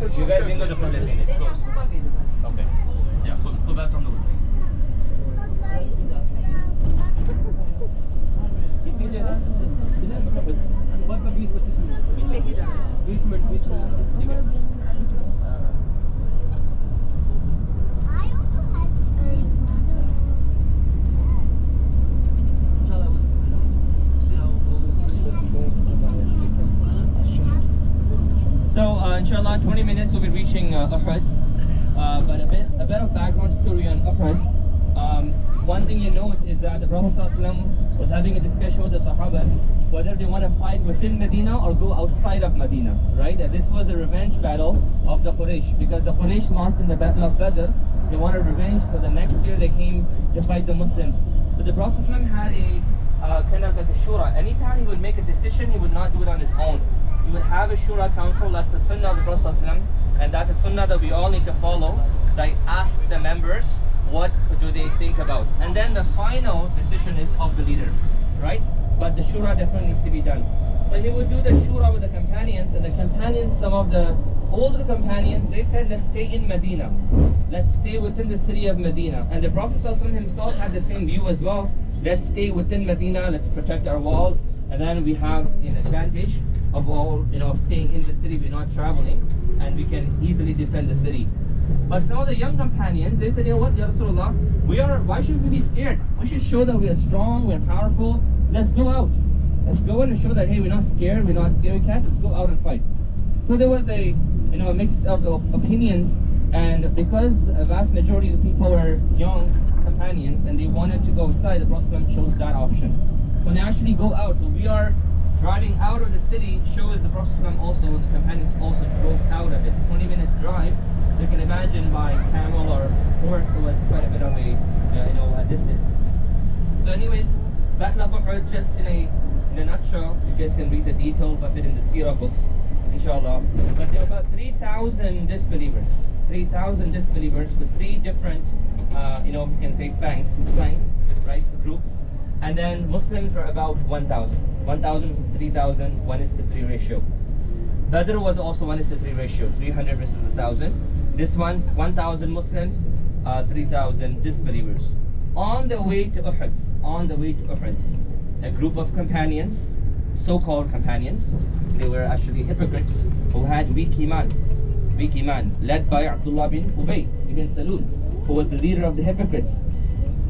You guys ain't gonna put anything. It's closed. Okay. Yeah. So go back on the way. So inshallah, 20 minutes we'll be reaching Uhud. But a bit of background story on Uhud. One thing you note is that the Prophet ﷺ was having a discussion with the Sahaba whether they want to fight within Medina or go outside of Medina, right? And this was a revenge battle of the Quraysh, because the Quraysh lost in the Battle of Badr. They wanted revenge, so the next year they came to fight the Muslims. So the Prophet ﷺ had a kind of like a shura. Anytime he would make a decision, he would not do it on his own. He would have a shura council. That's the sunnah of the Prophet ﷺ, and that's a sunnah that we all need to follow. They ask the members, what do they think about? And then the final decision is of the leader, right? But the shura definitely needs to be done. So he would do the shura with the companions, and the companions, some of the older companions, they said, let's stay in Medina. Let's stay within the city of Medina. And the Prophet ﷺ himself had the same view as well. Let's stay within Medina, let's protect our walls, and then we have an advantage of all, staying in the city, we're not traveling, and we can easily defend the city. But some of the young companions, they said, what, Ya Rasulullah, why should we be scared? We should show that we are strong, we are powerful. Let's go out. Let's go in and show that, hey, we're not scared, we're not scary cats, let's go out and fight. So there was a mix of opinions, and because a vast majority of the people were young companions and they wanted to go outside, the Prophet chose that option. So they actually go out. So we are driving out of the city, shows the Prophet also, the companions also drove out of it. 20 minutes drive. So you can imagine by camel or horse, it was quite a bit of a distance. So anyways, Battle of Uhud, just in a nutshell, you guys can read the details of it in the Seerah books, inshallah. But there were about 3,000 disbelievers. 3,000 disbelievers with three different, you can say flanks, right, groups. And then Muslims were about 1,000. 1,000 versus 3,000, 1:3 ratio. Badr was also 1:3 ratio, 300 versus 1,000. This one, 1,000 Muslims, 3,000 disbelievers. On the way to Uhud, a group of companions, so-called companions, they were actually hypocrites who had weak iman, led by Abdullah bin Ubay ibn Salul, who was the leader of the hypocrites.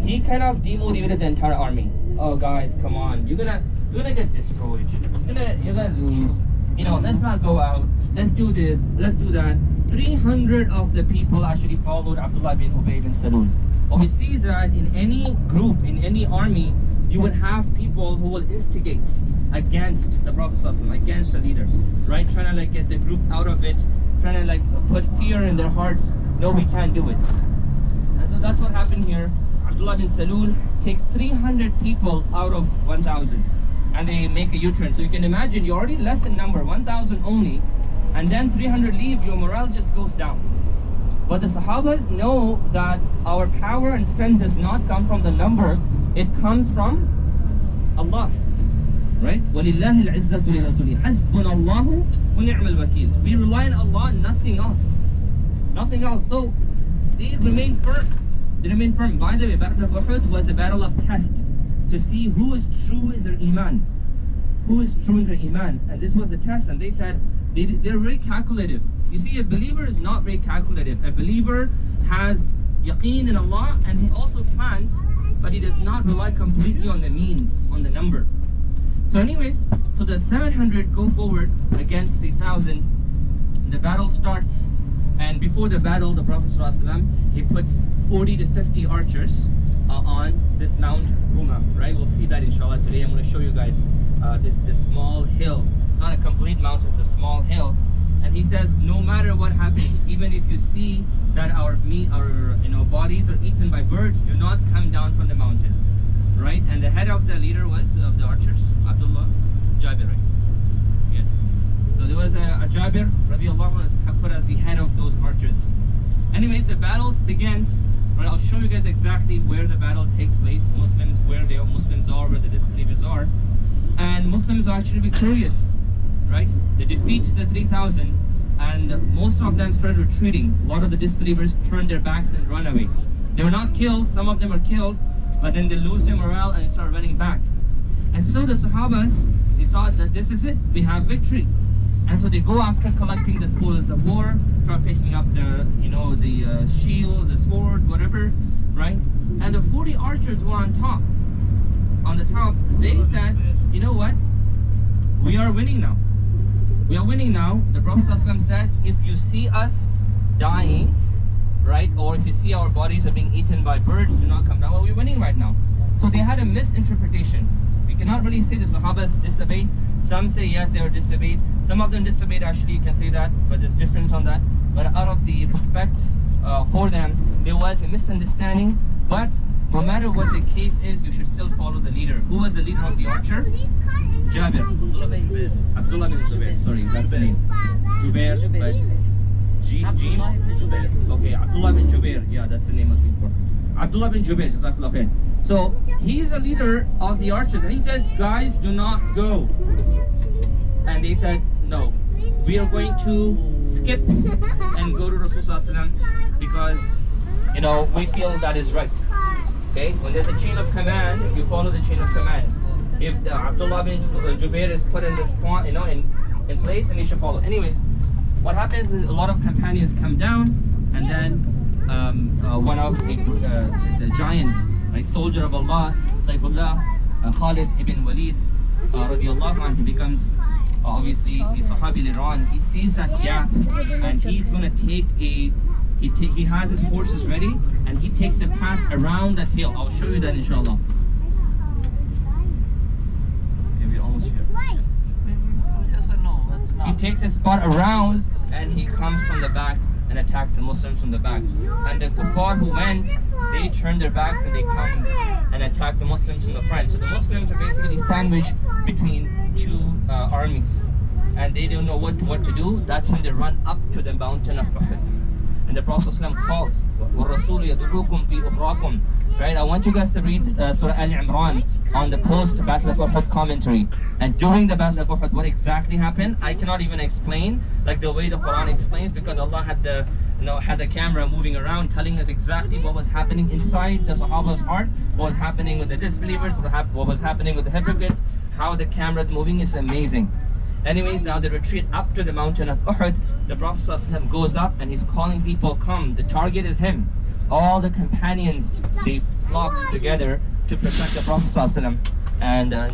He kind of demotivated the entire army. Oh guys, come on, you're gonna get destroyed. You're gonna lose. Let's not go out. Let's do this. Let's do that. 300 of the people actually followed Abdullah bin Ubay bin Salul. What we see is that in any group, in any army, you would have people who will instigate against the Prophet ﷺ, against the leaders, right? Trying to get the group out of it, trying to put fear in their hearts. No, we can't do it. And so that's what happened here. Abdullah bin Salul takes 300 people out of 1,000, and they make a U-turn. So you can imagine, you're already less in number, 1,000 only, and then 300 leave, your morale just goes down. But the Sahabas know that our power and strength does not come from the number, it comes from Allah, right? وَلِلَّهِ الْعِزَّةُ لِرَسُولِهِ حَسْبُنَ اللَّهُ وَنِعْمَ الْوَكِيلُ. We rely on Allah, nothing else. So they remain firm. By the way, Battle of Uhud was a battle of test to see who is true in their iman. And this was the test, and they said they're very calculative. You see, a believer is not very calculative. A believer has yaqeen in Allah, and he also plans, but he does not rely completely on the means, on the number. So anyways, so the 700 go forward against 3,000. The battle starts, and before the battle, the Prophet ﷺ, he puts 40 to 50 archers on this Mount Ruma, right? We'll see that inshallah today. I'm going to show you guys this small hill. It's not a complete mountain, it's a small hill. And he says, no matter what happens, even if you see that our bodies are eaten by birds, do not come down from the mountain, right? And the head of the leader was of the archers, Abdullah Jabir. Yes. So there was a Jabir, radiallahu anhu, put as the head of those archers. Anyways, the battle begins. Right, I'll show you guys exactly where the battle takes place. Muslims, where the Muslims are, where the disbelievers are, and Muslims are actually victorious. Right? They defeat the 3,000, and most most of them started retreating. A lot of the disbelievers turned their backs and run away. They were not killed, some of them were killed, but then they lose their morale and start running back. And so the Sahabas, they thought that this is it, we have victory. And so they go after collecting the spoils of war, start picking up the, the shield, the sword, whatever, right? And the 40 archers were on top. On the top, they said, you know what? We are winning now. We are winning now. The Prophet ﷺ said, if you see us dying, right, or if you see our bodies are being eaten by birds, do not come down. Well, we're winning right now. So they had a misinterpretation. We cannot really say the Sahabas disobeyed. Some say yes, they were disobeyed. Some of them disobeyed, actually, you can say that, but there's difference on that. But out of the respect for them, there was a misunderstanding. But no matter what the case is, you should still follow the leader. Who was the leader of the archer? Jabir. Abdullah bin Zubair. Sorry, that's the name. Jubair, but Jim? Okay, Abdullah bin Jubair. Yeah, that's the name I was looking for. Abdullah bin Jubair, Jazakallah khair. So, he is a leader of the archers. And he says, guys, do not go. And they said, no, we are going to skip and go to Rasulullah because, we feel that is right. Okay, when there's a chain of command, you follow the chain of command. If the Abdullah bin Jubair is put in the spot, in place, then you should follow. Anyways, what happens is a lot of companions come down, and then one of the giants, right, soldier of Allah, Saifullah, Khalid ibn Walid, radiallahu anhu, he becomes obviously a Sahabi later on. He sees that gap, and he's going to take he has his horses ready, and he takes the path around that hill. I'll show you that inshallah. Okay, we're almost here. He takes a spot around, and he comes from the back and attacks the Muslims from the back. And the kuffar who went, they turn their backs and they come and attack the Muslims from the front. So the Muslims are basically sandwiched between two armies, and they don't know what to do. That's when they run up to the mountain of Uhud. And the Prophet ﷺ calls, وَالرَّسُولُ يَدْعُوكُمْ فِي أُخْرَاكُمْ. Right, I want you guys to read Surah Al-Imran on the post-Battle of Uhud commentary. And during the Battle of Uhud, what exactly happened, I cannot even explain like the way the Quran explains, because Allah had the camera moving around telling us exactly what was happening inside the Sahaba's heart, what was happening with the disbelievers, what was happening with the hypocrites, how the camera's moving is amazing. Anyways, now they retreat up to the mountain of Uhud. The Prophet ﷺ goes up and he's calling people, come, the target is him. All the companions, they flock together to protect the Prophet ﷺ. And